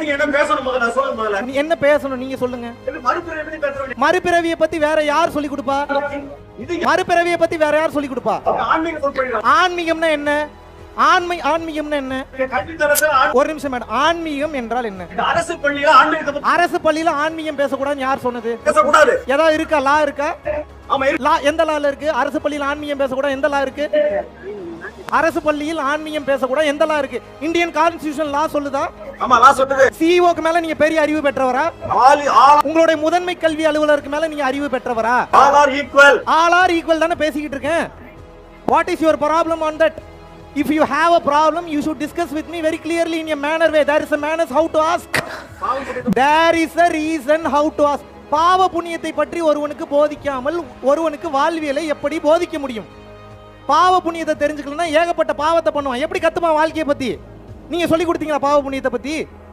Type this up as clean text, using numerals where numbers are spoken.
நீங்க என்ன பேசணும் முதல்ல சொல்லுங்க முதல்ல. நீ என்ன பேசணும் நீங்க சொல்லுங்க. மறுபிறவி பேச வேண்டிய மறுபிறவியை பத்தி வேற யார் சொல்லி கொடுப்பா? இது மறுபிறவியை பத்தி வேற யார் சொல்லி கொடுப்பா? ஆன்மீக சொற்பொழிவு. ஆன்மீகம்னா என்ன? ஆன்மீகம்னா என்ன? கல்வித்தரத்துல ஒரு நிமிஷம் மேடம், ஆன்மீகம் என்றால் என்ன? அரசு பள்ளியில ஆன்மீகத்தை பத்தி அரசு பள்ளியில ஆன்மீகம் பேசக்கூடாதுன்னு யார் சொன்னது? பேசக்கூடாது. ஏதாவது இருக்கா? லா இருக்கா? ஆமா இருக்கு. லா எந்த லால இருக்கு? அரசு பள்ளியில் ஆன்மீகம் பேசக்கூடாது எந்த லா இருக்கு? அரசு பள்ளியில் ஆன்மீகம் பேசக்கூடாது எந்த லா இருக்கு? இந்தியன் கான்ஸ்டிடியூஷன் லா சொல்லுதா? ஆமா நான் சொல்றது சிஇஓக்கு மேல நீங்க பெரிய அறிவு பெற்றவரா? உங்களுடைய முதன்மை கல்வி அலுவலருக்கு மேல நீங்க அறிவு பெற்றவரா? All are equal. All are equal தானே பேசிக்கிட்டு இருக்கேன். What is your problem on that? If you have a problem, you should discuss with me very clearly in a manner way. There is a manners how to ask. There is a reason how to ask. பாவ புண்ணியத்தை பற்றி ஒருவனுக்கு போதிக்காமல் ஒருவனுக்கு வாழ்வியலை எப்படி போதிக்க முடியும்? பாவ புண்ணியத்தை தெரிஞ்சுக்கலன்னா ஏகப்பட்ட பாவத்தை பண்ணுவான். எப்படி கத்துமா வாழ்க்கையை பத்தி? நீங்க சொல்லி கொடுத்தீங்களா பாவ புண்ணியத்தை பத்தி?